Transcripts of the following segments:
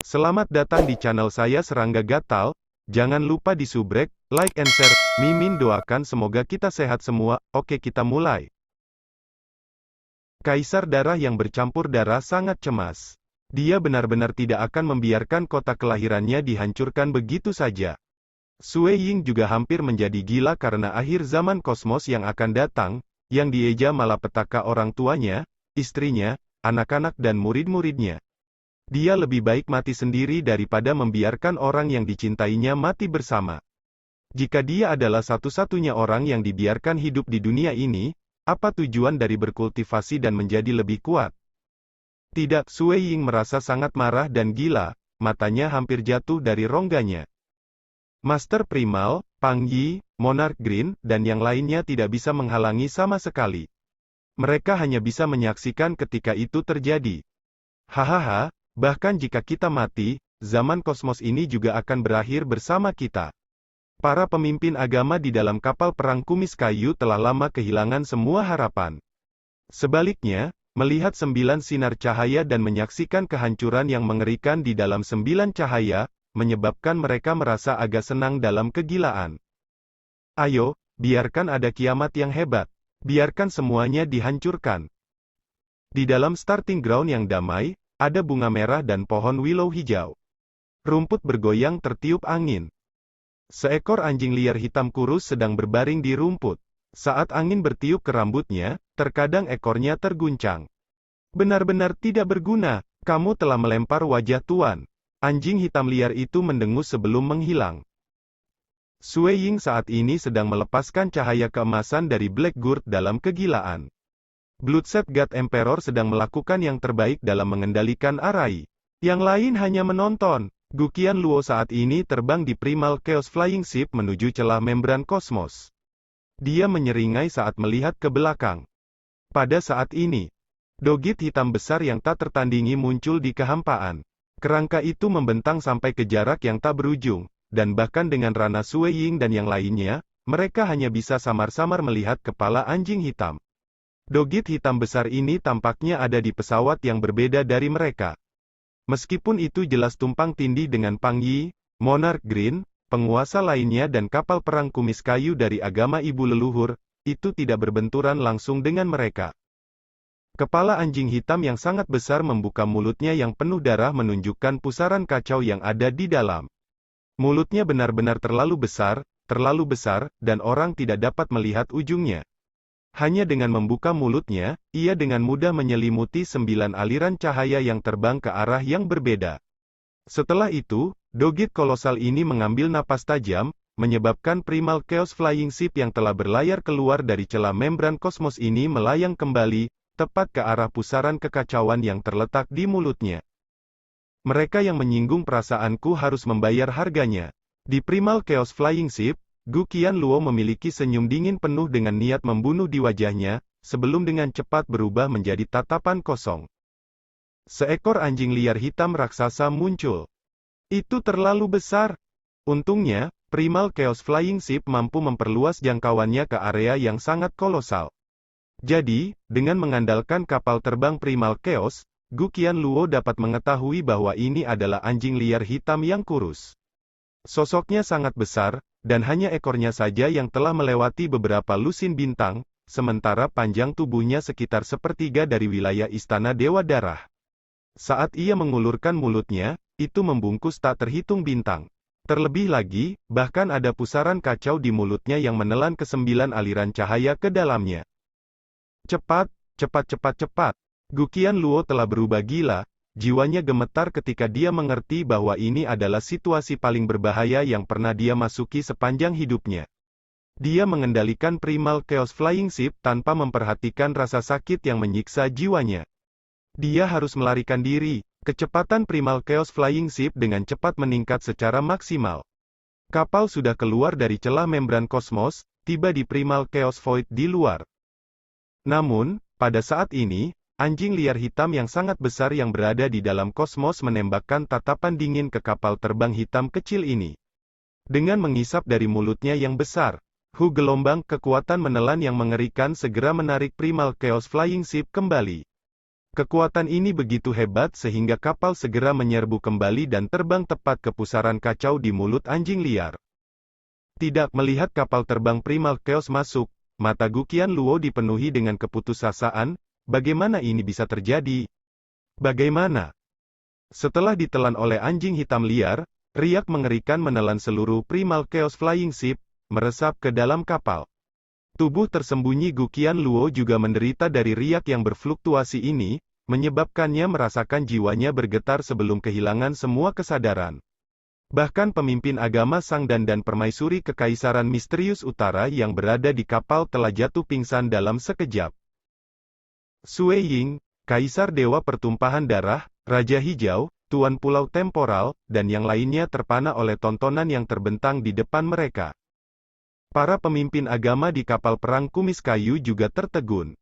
Selamat datang di channel saya Serangga Gatal. Jangan lupa di subrek, like and share. Mimin doakan semoga kita sehat semua. Oke, kita mulai. Kaisar darah yang bercampur darah sangat cemas. Dia benar-benar tidak akan membiarkan kota kelahirannya dihancurkan begitu saja. Sui Ying juga hampir menjadi gila karena akhir zaman kosmos yang akan datang, yang dieja malapetaka orang tuanya, istrinya, anak-anak dan murid-muridnya. Dia lebih baik mati sendiri daripada membiarkan orang yang dicintainya mati bersama. Jika dia adalah satu-satunya orang yang dibiarkan hidup di dunia ini, apa tujuan dari berkultivasi dan menjadi lebih kuat? Tidak, Sui Ying merasa sangat marah dan gila, matanya hampir jatuh dari rongganya. Master Primal, Pang Yi, Monarch Green, dan yang lainnya tidak bisa menghalangi sama sekali. Mereka hanya bisa menyaksikan ketika itu terjadi. Hahaha. Bahkan jika kita mati, zaman kosmos ini juga akan berakhir bersama kita. Para pemimpin agama di dalam kapal perang kumis kayu telah lama kehilangan semua harapan. Sebaliknya, melihat 9 sinar cahaya dan menyaksikan kehancuran yang mengerikan di dalam 9 cahaya, menyebabkan mereka merasa agak senang dalam kegilaan. Ayo, biarkan ada kiamat yang hebat. Biarkan semuanya dihancurkan. Di dalam starting ground yang damai, ada bunga merah dan pohon willow hijau. Rumput bergoyang tertiup angin. Seekor anjing liar hitam kurus sedang berbaring di rumput. Saat angin bertiup ke rambutnya, terkadang ekornya terguncang. Benar-benar tidak berguna, kamu telah melempar wajah tuan. Anjing hitam liar itu mendengus sebelum menghilang. Sui Ying saat ini sedang melepaskan cahaya keemasan dari Black Gourd dalam kegilaan. Bloodset God Emperor sedang melakukan yang terbaik dalam mengendalikan Arai. Yang lain hanya menonton. Guqian Luo saat ini terbang di Primal Chaos Flying Ship menuju celah membran kosmos. Dia menyeringai saat melihat ke belakang. Pada saat ini, dogit hitam besar yang tak tertandingi muncul di kehampaan. Kerangka itu membentang sampai ke jarak yang tak berujung, dan bahkan dengan Rana Sui Ying dan yang lainnya, mereka hanya bisa samar-samar melihat kepala anjing hitam. Dogit hitam besar ini tampaknya ada di pesawat yang berbeda dari mereka. Meskipun itu jelas tumpang tindih dengan Pang Yi, Monarch Green, penguasa lainnya dan kapal perang kumis kayu dari agama ibu leluhur, itu tidak berbenturan langsung dengan mereka. Kepala anjing hitam yang sangat besar membuka mulutnya yang penuh darah menunjukkan pusaran kacau yang ada di dalam. Mulutnya benar-benar terlalu besar, dan orang tidak dapat melihat ujungnya. Hanya dengan membuka mulutnya, ia dengan mudah menyelimuti 9 aliran cahaya yang terbang ke arah yang berbeda. Setelah itu, dogit kolosal ini mengambil napas tajam, menyebabkan Primal Chaos Flying Ship yang telah berlayar keluar dari celah membran kosmos ini melayang kembali, tepat ke arah pusaran kekacauan yang terletak di mulutnya. Mereka yang menyinggung perasaanku harus membayar harganya. Di Primal Chaos Flying Ship, Guqian Luo memiliki senyum dingin penuh dengan niat membunuh di wajahnya, sebelum dengan cepat berubah menjadi tatapan kosong. Seekor anjing liar hitam raksasa muncul. Itu terlalu besar. Untungnya, Primal Chaos Flying Ship mampu memperluas jangkauannya ke area yang sangat kolosal. Jadi, dengan mengandalkan kapal terbang Primal Chaos, Guqian Luo dapat mengetahui bahwa ini adalah anjing liar hitam yang kurus. Sosoknya sangat besar, dan hanya ekornya saja yang telah melewati beberapa lusin bintang, sementara panjang tubuhnya sekitar sepertiga dari wilayah Istana Dewa Darah. Saat ia mengulurkan mulutnya, itu membungkus tak terhitung bintang. Terlebih lagi, bahkan ada pusaran kacau di mulutnya yang menelan ke-9 aliran cahaya ke dalamnya. Cepat, cepat, cepat, cepat. Guqian Luo telah berubah gila. Jiwanya gemetar ketika dia mengerti bahwa ini adalah situasi paling berbahaya yang pernah dia masuki sepanjang hidupnya. Dia mengendalikan Primal Chaos Flying Ship tanpa memperhatikan rasa sakit yang menyiksa jiwanya. Dia harus melarikan diri. Kecepatan Primal Chaos Flying Ship dengan cepat meningkat secara maksimal. Kapal sudah keluar dari celah membran kosmos, tiba di Primal Chaos Void di luar. Namun, pada saat ini, anjing liar hitam yang sangat besar yang berada di dalam kosmos menembakkan tatapan dingin ke kapal terbang hitam kecil ini. Dengan mengisap dari mulutnya yang besar, gelombang kekuatan menelan yang mengerikan segera menarik Primal Chaos Flying Ship kembali. Kekuatan ini begitu hebat sehingga kapal segera menyerbu kembali dan terbang tepat ke pusaran kacau di mulut anjing liar. Tidak melihat kapal terbang Primal Chaos masuk, mata Guqian Luo dipenuhi dengan keputusasaan. Bagaimana ini bisa terjadi? Bagaimana? Setelah ditelan oleh anjing hitam liar, riak mengerikan menelan seluruh Primal Chaos Flying Ship, meresap ke dalam kapal. Tubuh tersembunyi Guqian Luo juga menderita dari riak yang berfluktuasi ini, menyebabkannya merasakan jiwanya bergetar sebelum kehilangan semua kesadaran. Bahkan pemimpin agama Sangdan dan permaisuri Kekaisaran Misterius Utara yang berada di kapal telah jatuh pingsan dalam sekejap. Sue Ying, Kaisar Dewa Pertumpahan Darah, Raja Hijau, Tuan Pulau Temporal, dan yang lainnya terpana oleh tontonan yang terbentang di depan mereka. Para pemimpin agama di kapal perang kumis kayu juga tertegun.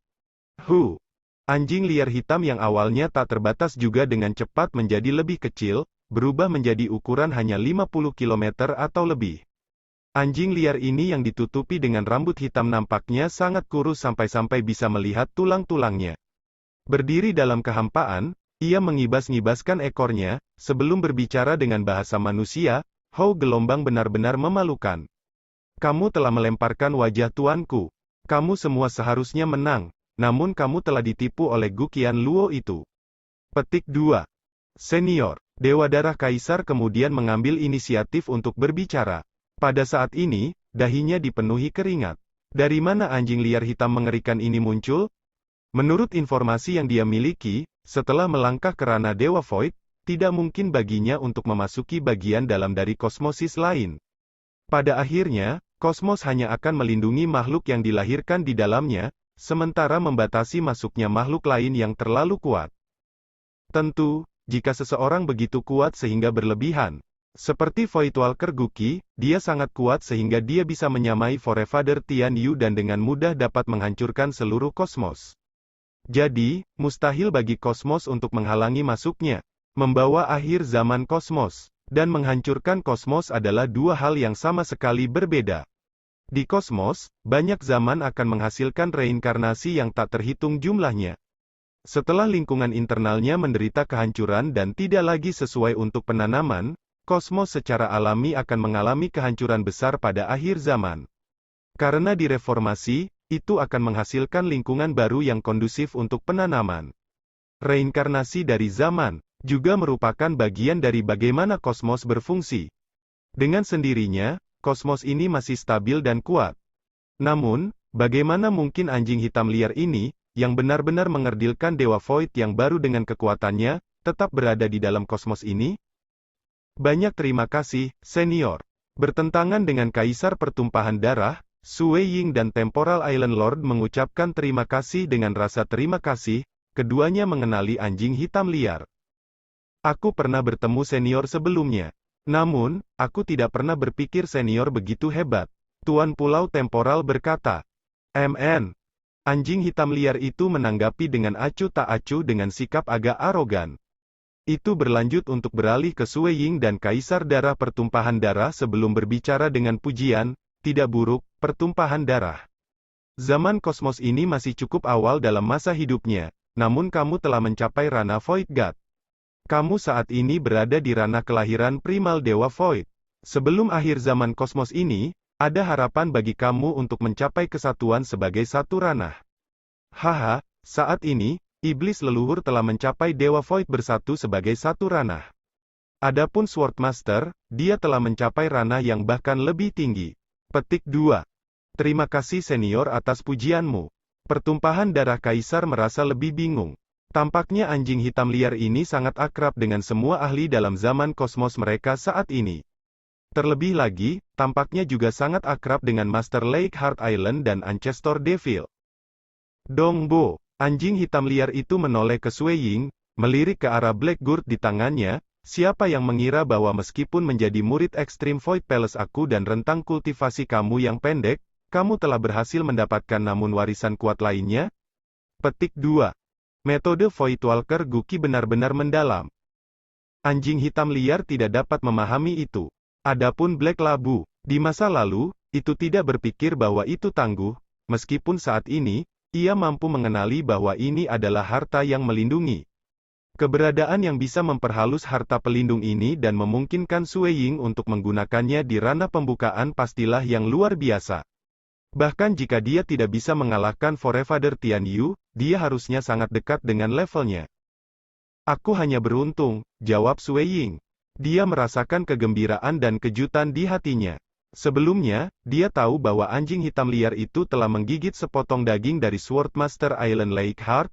Anjing liar hitam yang awalnya tak terbatas juga dengan cepat menjadi lebih kecil, berubah menjadi ukuran hanya 50 km atau lebih. Anjing liar ini yang ditutupi dengan rambut hitam nampaknya sangat kurus sampai-sampai bisa melihat tulang-tulangnya. Berdiri dalam kehampaan, ia mengibas-ngibaskan ekornya, sebelum berbicara dengan bahasa manusia. Gelombang benar-benar memalukan. Kamu telah melemparkan wajah tuanku. Kamu semua seharusnya menang. Namun kamu telah ditipu oleh Guqian Luo itu. Petik 2. Senior, Dewa Darah Kaisar kemudian mengambil inisiatif untuk berbicara. Pada saat ini, dahinya dipenuhi keringat. Dari mana anjing liar hitam mengerikan ini muncul? Menurut informasi yang dia miliki, setelah melangkah ke ranah Dewa Void, tidak mungkin baginya untuk memasuki bagian dalam dari kosmosis lain. Pada akhirnya, kosmos hanya akan melindungi makhluk yang dilahirkan di dalamnya, sementara membatasi masuknya makhluk lain yang terlalu kuat. Tentu, jika seseorang begitu kuat sehingga berlebihan, seperti Voidwalker Guqi, dia sangat kuat sehingga dia bisa menyamai Forefather Tian Yu dan dengan mudah dapat menghancurkan seluruh kosmos. Jadi, mustahil bagi kosmos untuk menghalangi masuknya. Membawa akhir zaman kosmos, dan menghancurkan kosmos adalah dua hal yang sama sekali berbeda. Di kosmos, banyak zaman akan menghasilkan reinkarnasi yang tak terhitung jumlahnya. Setelah lingkungan internalnya menderita kehancuran dan tidak lagi sesuai untuk penanaman, kosmos secara alami akan mengalami kehancuran besar pada akhir zaman. Karena direformasi, itu akan menghasilkan lingkungan baru yang kondusif untuk penanaman. Reinkarnasi dari zaman, juga merupakan bagian dari bagaimana kosmos berfungsi. Dengan sendirinya, kosmos ini masih stabil dan kuat. Namun, bagaimana mungkin anjing hitam liar ini, yang benar-benar mengerdilkan Dewa Void yang baru dengan kekuatannya, tetap berada di dalam kosmos ini? Banyak terima kasih, senior. Bertentangan dengan Kaisar Pertumpahan Darah, Sue Ying dan Temporal Island Lord mengucapkan terima kasih dengan rasa terima kasih, keduanya mengenali anjing hitam liar. Aku pernah bertemu senior sebelumnya. Namun, aku tidak pernah berpikir senior begitu hebat. Tuan Pulau Temporal berkata. Anjing hitam liar itu menanggapi dengan acuh tak acuh dengan sikap agak arogan. Itu berlanjut untuk beralih ke Sue Ying dan Kaisar Darah Pertumpahan Darah sebelum berbicara dengan pujian, tidak buruk, pertumpahan darah. Zaman kosmos ini masih cukup awal dalam masa hidupnya, namun kamu telah mencapai ranah Void God. Kamu saat ini berada di ranah kelahiran primal Dewa Void. Sebelum akhir zaman kosmos ini, ada harapan bagi kamu untuk mencapai kesatuan sebagai satu ranah. Saat ini, iblis leluhur telah mencapai Dewa Void bersatu sebagai satu ranah. Adapun Swordmaster, dia telah mencapai ranah yang bahkan lebih tinggi. Petik 2. Terima kasih senior atas pujianmu. Pertumpahan Darah Kaisar merasa lebih bingung. Tampaknya anjing hitam liar ini sangat akrab dengan semua ahli dalam zaman kosmos mereka saat ini. Terlebih lagi, tampaknya juga sangat akrab dengan Master Lake Heart Island dan Ancestor Devil. Dongbo, anjing hitam liar itu menoleh ke Sue Ying, melirik ke arah Blackguard di tangannya. Siapa yang mengira bahwa meskipun menjadi murid Extreme Void Palace aku dan rentang kultivasi kamu yang pendek, kamu telah berhasil mendapatkan namun warisan kuat lainnya? Petik 2. Metode Voidwalker Guqi benar-benar mendalam. Anjing hitam liar tidak dapat memahami itu. Adapun Black Labu, di masa lalu, itu tidak berpikir bahwa itu tangguh, meskipun saat ini, ia mampu mengenali bahwa ini adalah harta yang melindungi. Keberadaan yang bisa memperhalus harta pelindung ini dan memungkinkan Sue Ying untuk menggunakannya di ranah pembukaan pastilah yang luar biasa. Bahkan jika dia tidak bisa mengalahkan Forefather Tian Yu, dia harusnya sangat dekat dengan levelnya. Aku hanya beruntung, jawab Sue Ying. Dia merasakan kegembiraan dan kejutan di hatinya. Sebelumnya, dia tahu bahwa anjing hitam liar itu telah menggigit sepotong daging dari Swordmaster Island Lake Heart.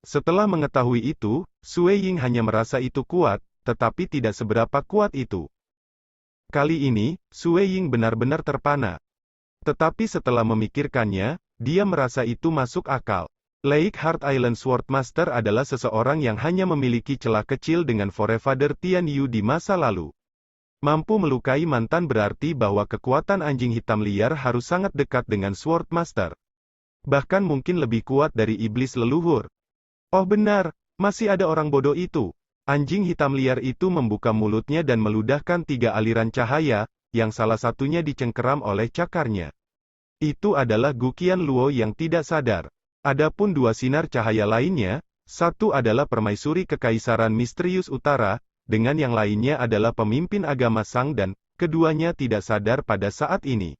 Setelah mengetahui itu, Sue Ying hanya merasa itu kuat, tetapi tidak seberapa kuat itu. Kali ini, Sue Ying benar-benar terpana. Tetapi setelah memikirkannya, dia merasa itu masuk akal. Lake Heart Island Swordmaster adalah seseorang yang hanya memiliki celah kecil dengan Forefather Tian Yu di masa lalu. Mampu melukai mantan berarti bahwa kekuatan anjing hitam liar harus sangat dekat dengan Swordmaster. Bahkan mungkin lebih kuat dari iblis leluhur. Oh benar, masih ada orang bodoh itu. Anjing hitam liar itu membuka mulutnya dan meludahkan 3 aliran cahaya, yang salah satunya dicengkeram oleh cakarnya. Itu adalah Guqian Luo yang tidak sadar. Adapun 2 sinar cahaya lainnya, satu adalah permaisuri kekaisaran misterius utara, dengan yang lainnya adalah pemimpin agama Sang dan, keduanya tidak sadar pada saat ini.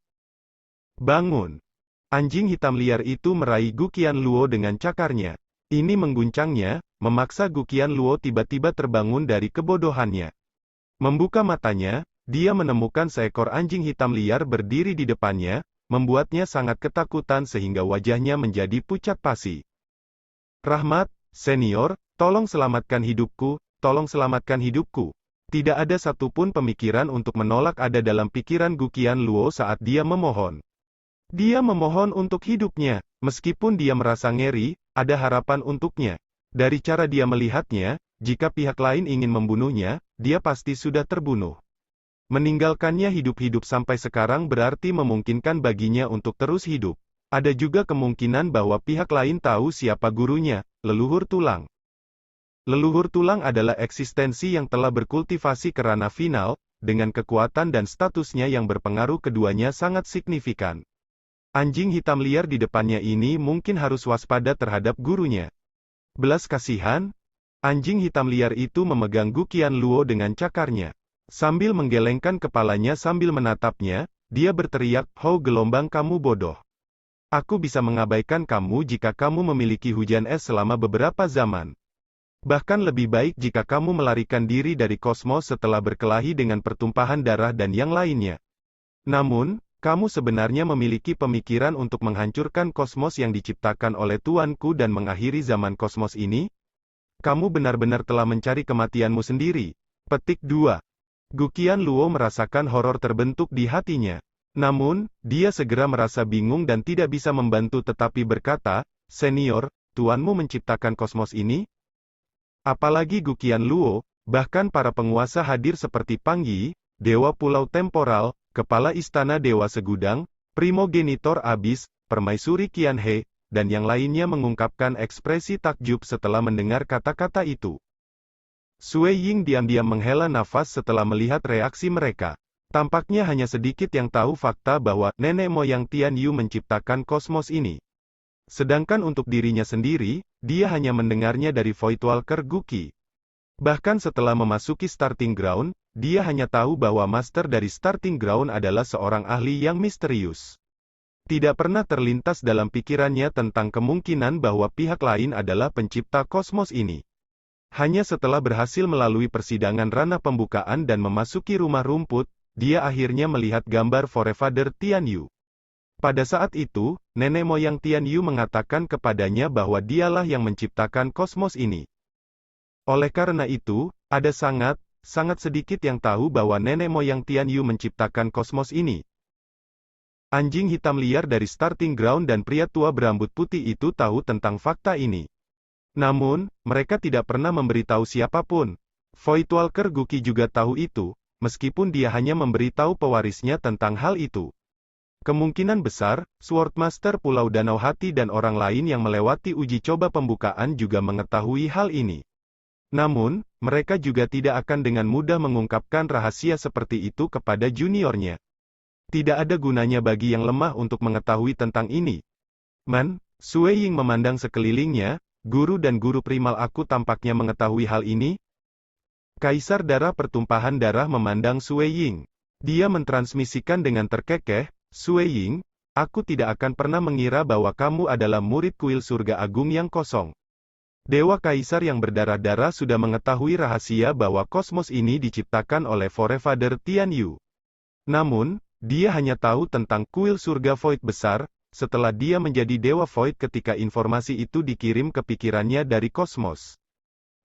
Bangun! Anjing hitam liar itu meraih Guqian Luo dengan cakarnya. Ini mengguncangnya, memaksa Guqian Luo tiba-tiba terbangun dari kebodohannya. Membuka matanya, dia menemukan seekor anjing hitam liar berdiri di depannya, membuatnya sangat ketakutan sehingga wajahnya menjadi pucat pasi. Rahmat, senior, tolong selamatkan hidupku, tolong selamatkan hidupku. Tidak ada satupun pemikiran untuk menolak ada dalam pikiran Guqian Luo saat dia memohon. Dia memohon untuk hidupnya, meskipun dia merasa ngeri, ada harapan untuknya. Dari cara dia melihatnya, jika pihak lain ingin membunuhnya, dia pasti sudah terbunuh. Meninggalkannya hidup-hidup sampai sekarang berarti memungkinkan baginya untuk terus hidup. Ada juga kemungkinan bahwa pihak lain tahu siapa gurunya, leluhur tulang. Leluhur tulang adalah eksistensi yang telah berkultivasi ke ranah final, dengan kekuatan dan statusnya yang berpengaruh keduanya sangat signifikan. Anjing hitam liar di depannya ini mungkin harus waspada terhadap gurunya. Belas kasihan? Anjing hitam liar itu memegang Guqian Luo dengan cakarnya. Sambil menggelengkan kepalanya sambil menatapnya, dia berteriak, "Hou gelombang kamu bodoh. Aku bisa mengabaikan kamu jika kamu memiliki hujan es selama beberapa zaman. Bahkan lebih baik jika kamu melarikan diri dari kosmos setelah berkelahi dengan pertumpahan darah dan yang lainnya. Namun, kamu sebenarnya memiliki pemikiran untuk menghancurkan kosmos yang diciptakan oleh Tuanku dan mengakhiri zaman kosmos ini? Kamu benar-benar telah mencari kematianmu sendiri." Petik 2. Guqian Luo merasakan horor terbentuk di hatinya. Namun, dia segera merasa bingung dan tidak bisa membantu tetapi berkata, "Senior, tuanmu menciptakan kosmos ini?" Apalagi Guqian Luo, bahkan para penguasa hadir seperti Pang Yi, Dewa Pulau Temporal, Kepala Istana Dewa Segudang, Primogenitor Abis, Permaisuri Qianhe, dan yang lainnya mengungkapkan ekspresi takjub setelah mendengar kata-kata itu. Sue Ying diam-diam menghela nafas setelah melihat reaksi mereka. Tampaknya hanya sedikit yang tahu fakta bahwa nenek moyang Tian Yu menciptakan kosmos ini. Sedangkan untuk dirinya sendiri, dia hanya mendengarnya dari Voidwalker Guqi. Bahkan setelah memasuki starting ground, dia hanya tahu bahwa master dari starting ground adalah seorang ahli yang misterius. Tidak pernah terlintas dalam pikirannya tentang kemungkinan bahwa pihak lain adalah pencipta kosmos ini. Hanya setelah berhasil melalui persidangan ranah pembukaan dan memasuki rumah rumput, dia akhirnya melihat gambar Forefather Tian Yu. Pada saat itu, nenek moyang Tian Yu mengatakan kepadanya bahwa dialah yang menciptakan kosmos ini. Oleh karena itu, ada sangat sedikit yang tahu bahwa nenek moyang Tian Yu menciptakan kosmos ini. Anjing hitam liar dari starting ground dan pria tua berambut putih itu tahu tentang fakta ini. Namun, mereka tidak pernah memberitahu siapapun. Voidwalker Guqi juga tahu itu, meskipun dia hanya memberitahu pewarisnya tentang hal itu. Kemungkinan besar, Swordmaster Pulau Danau Hati dan orang lain yang melewati uji coba pembukaan juga mengetahui hal ini. Namun, mereka juga tidak akan dengan mudah mengungkapkan rahasia seperti itu kepada juniornya. Tidak ada gunanya bagi yang lemah untuk mengetahui tentang ini. Sue Ying memandang sekelilingnya, guru dan guru primal aku tampaknya mengetahui hal ini. Kaisar darah pertumpahan darah memandang Sue Ying. Dia mentransmisikan dengan terkekeh, Sue Ying, aku tidak akan pernah mengira bahwa kamu adalah murid kuil surga agung yang kosong. Dewa Kaisar yang berdarah-darah sudah mengetahui rahasia bahwa kosmos ini diciptakan oleh Forefather Tian Yu. Namun, dia hanya tahu tentang kuil surga Void besar, setelah dia menjadi Dewa Void ketika informasi itu dikirim ke pikirannya dari kosmos.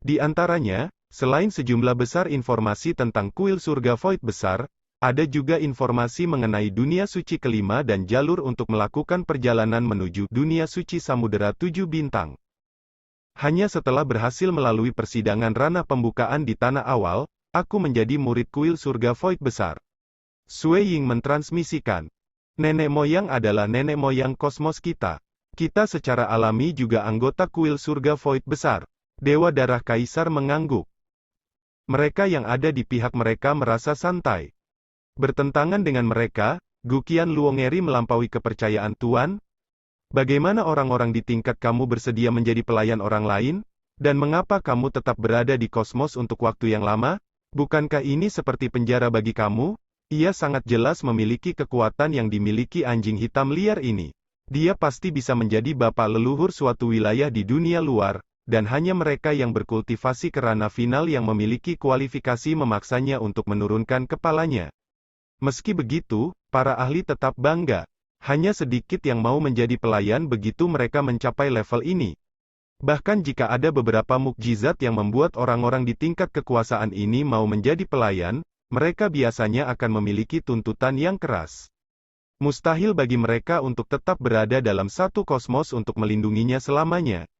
Di antaranya, selain sejumlah besar informasi tentang kuil surga Void besar, ada juga informasi mengenai dunia suci kelima dan jalur untuk melakukan perjalanan menuju dunia suci Samudera 7 bintang. Hanya setelah berhasil melalui persidangan ranah pembukaan di tanah awal, aku menjadi murid kuil surga Void besar. Sue Ying mentransmisikan. Nenek moyang adalah nenek moyang kosmos kita. Kita secara alami juga anggota kuil surga Void besar. Dewa darah Kaisar mengangguk. Mereka yang ada di pihak mereka merasa santai. Bertentangan dengan mereka, Guqian Luo ngeri melampaui kepercayaan Tuan. Bagaimana orang-orang di tingkat kamu bersedia menjadi pelayan orang lain? Dan mengapa kamu tetap berada di kosmos untuk waktu yang lama? Bukankah ini seperti penjara bagi kamu? Ia sangat jelas memiliki kekuatan yang dimiliki anjing hitam liar ini. Dia pasti bisa menjadi bapak leluhur suatu wilayah di dunia luar, dan hanya mereka yang berkultivasi ke ranah final yang memiliki kualifikasi memaksanya untuk menurunkan kepalanya. Meski begitu, para ahli tetap bangga. Hanya sedikit yang mau menjadi pelayan begitu mereka mencapai level ini. Bahkan jika ada beberapa mukjizat yang membuat orang-orang di tingkat kekuasaan ini mau menjadi pelayan, mereka biasanya akan memiliki tuntutan yang keras. Mustahil bagi mereka untuk tetap berada dalam satu kosmos untuk melindunginya selamanya.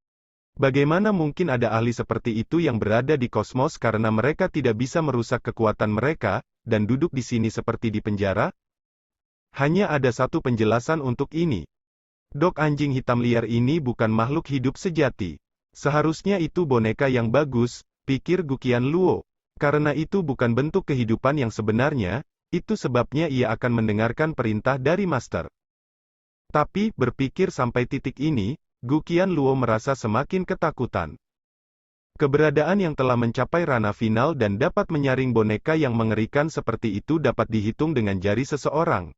Bagaimana mungkin ada ahli seperti itu yang berada di kosmos karena mereka tidak bisa merusak kekuatan mereka, dan duduk di sini seperti di penjara? Hanya ada satu penjelasan untuk ini. Dok anjing hitam liar ini bukan makhluk hidup sejati. Seharusnya itu boneka yang bagus, pikir Guqian Luo. Karena itu bukan bentuk kehidupan yang sebenarnya, itu sebabnya ia akan mendengarkan perintah dari Master. Tapi, berpikir sampai titik ini, Guqian Luo merasa semakin ketakutan. Keberadaan yang telah mencapai ranah final dan dapat menyaring boneka yang mengerikan seperti itu dapat dihitung dengan jari seseorang.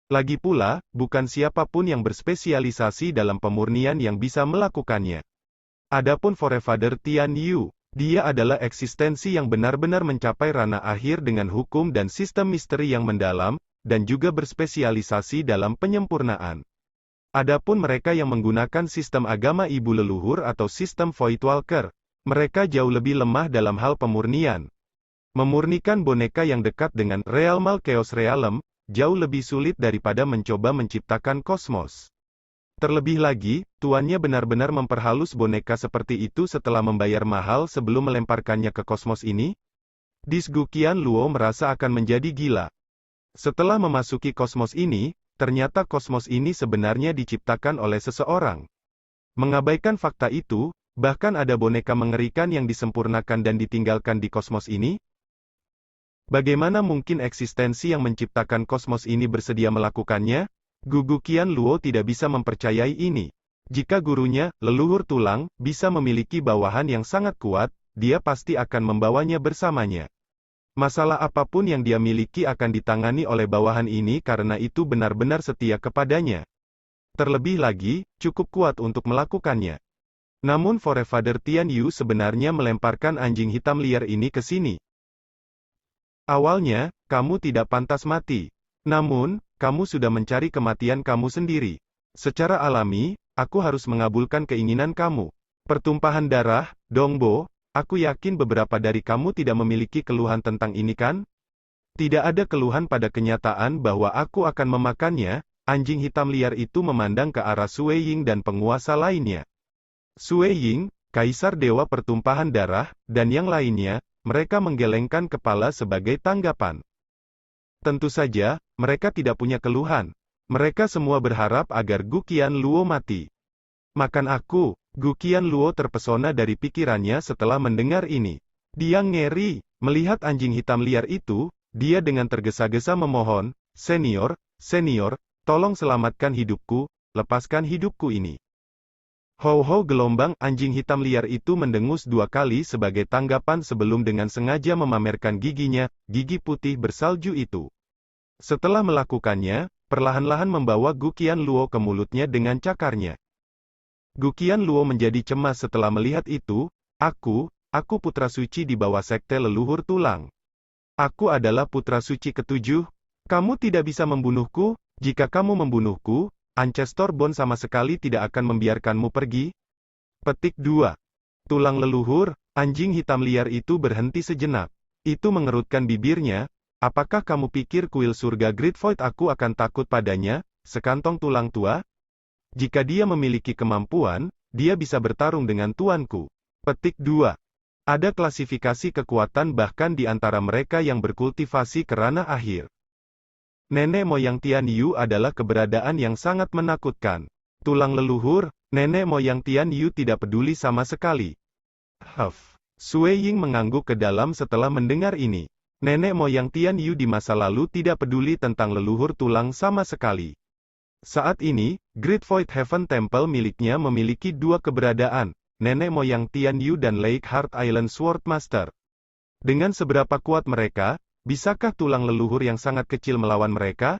Lagi pula, bukan siapapun yang berspesialisasi dalam pemurnian yang bisa melakukannya. Adapun Forefather Tian Yu, dia adalah eksistensi yang benar-benar mencapai ranah akhir dengan hukum dan sistem misteri yang mendalam, dan juga berspesialisasi dalam penyempurnaan. Adapun mereka yang menggunakan sistem agama ibu leluhur atau sistem Voidwalker, mereka jauh lebih lemah dalam hal pemurnian. Memurnikan boneka yang dekat dengan Realmal Chaos Realm, jauh lebih sulit daripada mencoba menciptakan kosmos. Terlebih lagi, tuannya benar-benar memperhalus boneka seperti itu setelah membayar mahal sebelum melemparkannya ke kosmos ini? Guqian Luo merasa akan menjadi gila. Setelah memasuki kosmos ini, ternyata kosmos ini sebenarnya diciptakan oleh seseorang. Mengabaikan fakta itu, bahkan ada boneka mengerikan yang disempurnakan dan ditinggalkan di kosmos ini? Bagaimana mungkin eksistensi yang menciptakan kosmos ini bersedia melakukannya? Guqian Luo tidak bisa mempercayai ini. Jika gurunya, leluhur tulang, bisa memiliki bawahan yang sangat kuat, dia pasti akan membawanya bersamanya. Masalah apapun yang dia miliki akan ditangani oleh bawahan ini karena itu benar-benar setia kepadanya. Terlebih lagi, cukup kuat untuk melakukannya. Namun Forefather Tian Yu sebenarnya melemparkan anjing hitam liar ini ke sini. Awalnya, kamu tidak pantas mati. Namun, kamu sudah mencari kematian kamu sendiri. Secara alami, aku harus mengabulkan keinginan kamu. Pertumpahan darah, Dongbo, aku yakin beberapa dari kamu tidak memiliki keluhan tentang ini kan? Tidak ada keluhan pada kenyataan bahwa aku akan memakannya. Anjing hitam liar itu memandang ke arah Sue Ying dan penguasa lainnya. Sue Ying, Kaisar Dewa Pertumpahan Darah, dan yang lainnya, mereka menggelengkan kepala sebagai tanggapan. Tentu saja, mereka tidak punya keluhan. Mereka semua berharap agar Guqian Luo mati. Makan aku. Guqian Luo terpesona dari pikirannya setelah mendengar ini. Dia ngeri. Melihat anjing hitam liar itu, dia dengan tergesa-gesa memohon, Senior, tolong selamatkan hidupku, lepaskan hidupku ini. Ho-ho gelombang anjing hitam liar itu mendengus 2 kali sebagai tanggapan sebelum dengan sengaja memamerkan giginya, gigi putih bersalju itu. Setelah melakukannya, perlahan-lahan membawa Guqian Luo ke mulutnya dengan cakarnya. Guqian Luo menjadi cemas setelah melihat itu, aku putra suci di bawah sekte leluhur tulang. Aku adalah putra suci ketujuh. Kamu tidak bisa membunuhku. Jika kamu membunuhku, Ancestor Bone sama sekali tidak akan membiarkanmu pergi. Petik 2. Tulang leluhur, anjing hitam liar itu berhenti sejenak. Itu mengerutkan bibirnya. Apakah kamu pikir kuil surga Great Void aku akan takut padanya, sekantong tulang tua? Jika dia memiliki kemampuan, dia bisa bertarung dengan tuanku. Petik 2. Ada klasifikasi kekuatan bahkan di antara mereka yang berkultivasi ke ranah akhir. Nenek moyang Tian Yu adalah keberadaan yang sangat menakutkan. Tulang leluhur, nenek moyang Tian Yu tidak peduli sama sekali. Sui Ying mengangguk ke dalam setelah mendengar ini. Nenek moyang Tian Yu di masa lalu tidak peduli tentang leluhur tulang sama sekali. Saat ini, Great Void Heaven Temple miliknya memiliki 2 keberadaan, nenek moyang Tian Yu dan Lake Heart Island Sword Master. Dengan seberapa kuat mereka, bisakah tulang leluhur yang sangat kecil melawan mereka?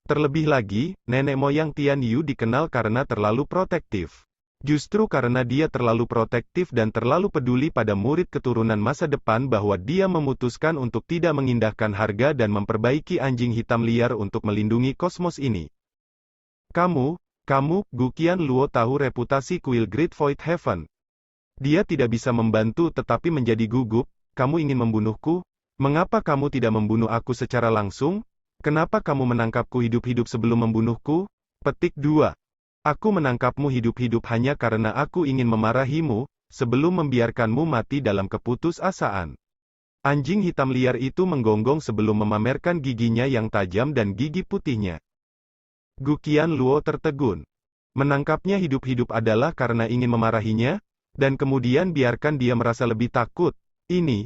Terlebih lagi, nenek moyang Tian Yu dikenal karena terlalu protektif. Justru karena dia terlalu protektif dan terlalu peduli pada murid keturunan masa depan bahwa dia memutuskan untuk tidak mengindahkan harga dan memperbaiki anjing hitam liar untuk melindungi kosmos ini. Kamu, Guqian Luo tahu reputasi kuil Great Void Heaven. Dia tidak bisa membantu tetapi menjadi gugup. Kamu ingin membunuhku? Mengapa kamu tidak membunuh aku secara langsung? Kenapa kamu menangkapku hidup-hidup sebelum membunuhku? Petik 2. Aku menangkapmu hidup-hidup hanya karena aku ingin memarahimu, sebelum membiarkanmu mati dalam keputusasaan. Anjing hitam liar itu menggonggong sebelum memamerkan giginya yang tajam dan gigi putihnya. Guqian Luo tertegun. Menangkapnya hidup-hidup adalah karena ingin memarahinya? Dan kemudian biarkan dia merasa lebih takut. Ini.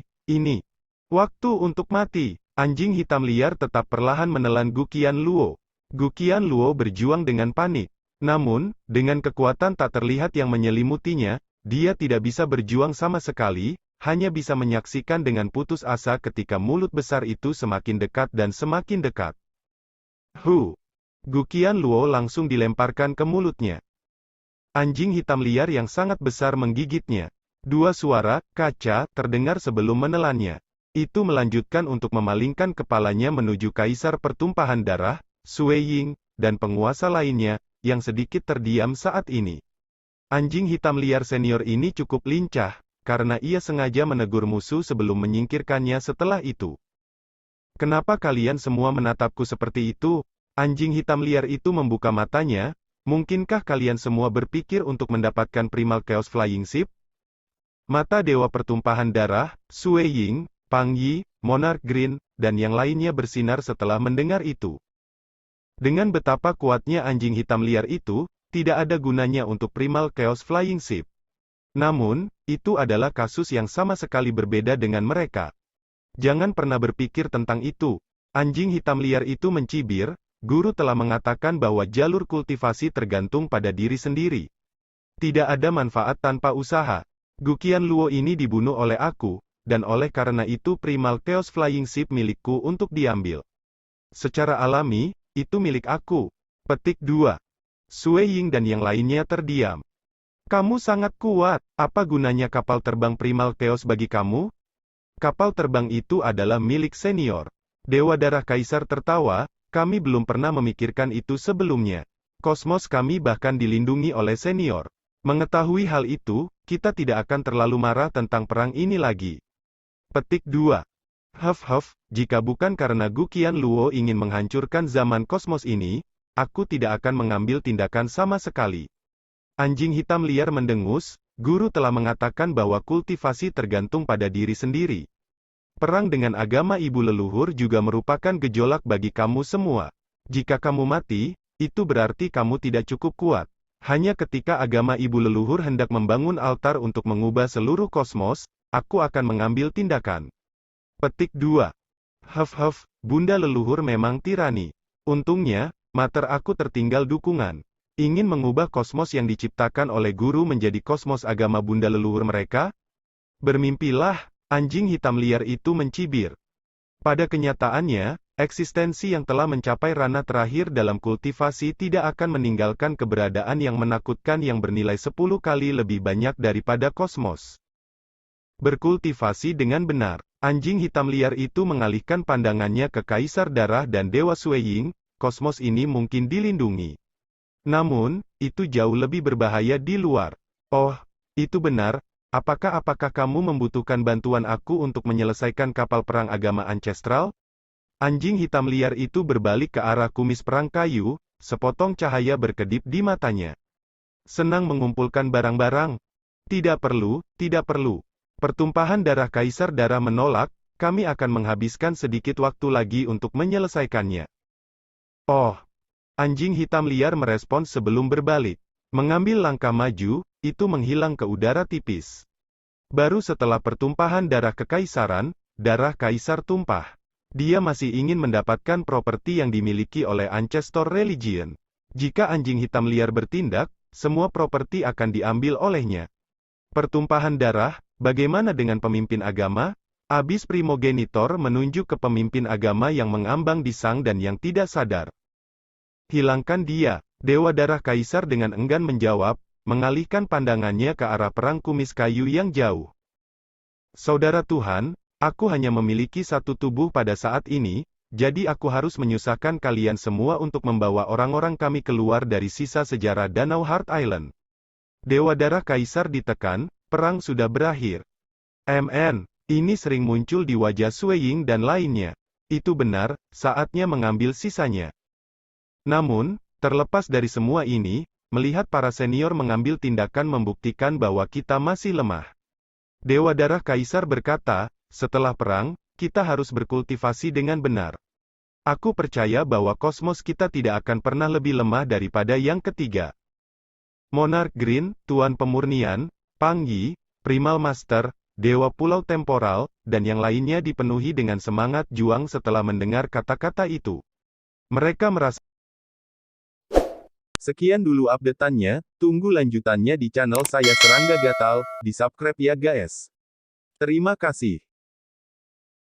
Waktu untuk mati. Anjing hitam liar tetap perlahan menelan Guqian Luo. Guqian Luo berjuang dengan panik. Namun, dengan kekuatan tak terlihat yang menyelimutinya, dia tidak bisa berjuang sama sekali, hanya bisa menyaksikan dengan putus asa ketika mulut besar itu semakin dekat dan semakin dekat. Guqian Luo langsung dilemparkan ke mulutnya. Anjing hitam liar yang sangat besar menggigitnya. 2 suara, kaca, terdengar sebelum menelannya. Itu melanjutkan untuk memalingkan kepalanya menuju Kaisar Pertumpahan Darah, Sui Ying, dan penguasa lainnya, yang sedikit terdiam saat ini. Anjing hitam liar senior ini cukup lincah, karena ia sengaja menegur musuh sebelum menyingkirkannya setelah itu. Kenapa kalian semua menatapku seperti itu? Anjing hitam liar itu membuka matanya. Mungkinkah kalian semua berpikir untuk mendapatkan Primal Chaos Flying Ship? Mata Dewa Pertumpahan Darah, Sui Ying, Pang Yi, Monarch Green, dan yang lainnya bersinar setelah mendengar itu. Dengan betapa kuatnya anjing hitam liar itu, tidak ada gunanya untuk Primal Chaos Flying Ship. Namun, itu adalah kasus yang sama sekali berbeda dengan mereka. Jangan pernah berpikir tentang itu. Anjing hitam liar itu mencibir. Guru telah mengatakan bahwa jalur kultivasi tergantung pada diri sendiri. Tidak ada manfaat tanpa usaha. Guqian Luo ini dibunuh oleh aku, dan oleh karena itu Primal Chaos Flying Ship milikku untuk diambil. Secara alami, itu milik aku. Petik 2. Sui Ying dan yang lainnya terdiam. Kamu sangat kuat, apa gunanya kapal terbang Primal Chaos bagi kamu? Kapal terbang itu adalah milik senior. Dewa Darah Kaisar tertawa, kami belum pernah memikirkan itu sebelumnya. Kosmos kami bahkan dilindungi oleh senior. Mengetahui hal itu, kita tidak akan terlalu marah tentang perang ini lagi. Petik 2. Jika bukan karena Guqian Luo ingin menghancurkan zaman kosmos ini, aku tidak akan mengambil tindakan sama sekali. Anjing hitam liar mendengus, guru telah mengatakan bahwa kultivasi tergantung pada diri sendiri. Perang dengan agama ibu leluhur juga merupakan gejolak bagi kamu semua. Jika kamu mati, itu berarti kamu tidak cukup kuat. Hanya ketika agama ibu leluhur hendak membangun altar untuk mengubah seluruh kosmos, aku akan mengambil tindakan. Petik 2. Bunda leluhur memang tirani. Untungnya, mater aku tertinggal dukungan. Ingin mengubah kosmos yang diciptakan oleh guru menjadi kosmos agama bunda leluhur mereka? Bermimpilah, anjing hitam liar itu mencibir. Pada kenyataannya, eksistensi yang telah mencapai ranah terakhir dalam kultivasi tidak akan meninggalkan keberadaan yang menakutkan yang bernilai 10 kali lebih banyak daripada kosmos. Berkultivasi dengan benar. Anjing hitam liar itu mengalihkan pandangannya ke Kaisar Darah dan Dewa Sueying. Kosmos ini mungkin dilindungi. Namun, itu jauh lebih berbahaya di luar. Oh, itu benar. Apakah kamu membutuhkan bantuan aku untuk menyelesaikan kapal perang agama ancestral? Anjing hitam liar itu berbalik ke arah kumis perang kayu, sepotong cahaya berkedip di matanya. Senang mengumpulkan barang-barang? Tidak perlu, tidak perlu. Pertumpahan darah Kaisar Darah menolak, kami akan menghabiskan sedikit waktu lagi untuk menyelesaikannya. Oh. Anjing hitam liar merespons sebelum berbalik. Mengambil langkah maju, itu menghilang ke udara tipis. Baru setelah pertumpahan darah kekaisaran, darah kaisar tumpah. Dia masih ingin mendapatkan properti yang dimiliki oleh Ancestor Religion. Jika anjing hitam liar bertindak, semua properti akan diambil olehnya. Pertumpahan darah, bagaimana dengan pemimpin agama? Abis Primogenitor menunjuk ke pemimpin agama yang mengambang di sang dan yang tidak sadar. Hilangkan dia, Dewa Darah Kaisar dengan enggan menjawab, mengalihkan pandangannya ke arah perang kumis kayu yang jauh. Saudara Tuhan, aku hanya memiliki satu tubuh pada saat ini, jadi aku harus menyusahkan kalian semua untuk membawa orang-orang kami keluar dari sisa sejarah Danau Heart Island. Dewa Darah Kaisar ditekan, perang sudah berakhir. Ini sering muncul di wajah Sueying dan lainnya. Itu benar, saatnya mengambil sisanya. Namun, terlepas dari semua ini, melihat para senior mengambil tindakan membuktikan bahwa kita masih lemah. Dewa Darah Kaisar berkata, setelah perang, kita harus berkultivasi dengan benar. Aku percaya bahwa kosmos kita tidak akan pernah lebih lemah daripada yang ketiga. Monarch Green, Tuan Pemurnian, Panggi, Primal Master, Dewa Pulau Temporal, dan yang lainnya dipenuhi dengan semangat juang setelah mendengar kata-kata itu. Mereka merasa sekian dulu update-annya, tunggu lanjutannya di channel saya Serangga Gatal, di subscribe ya guys. Terima kasih.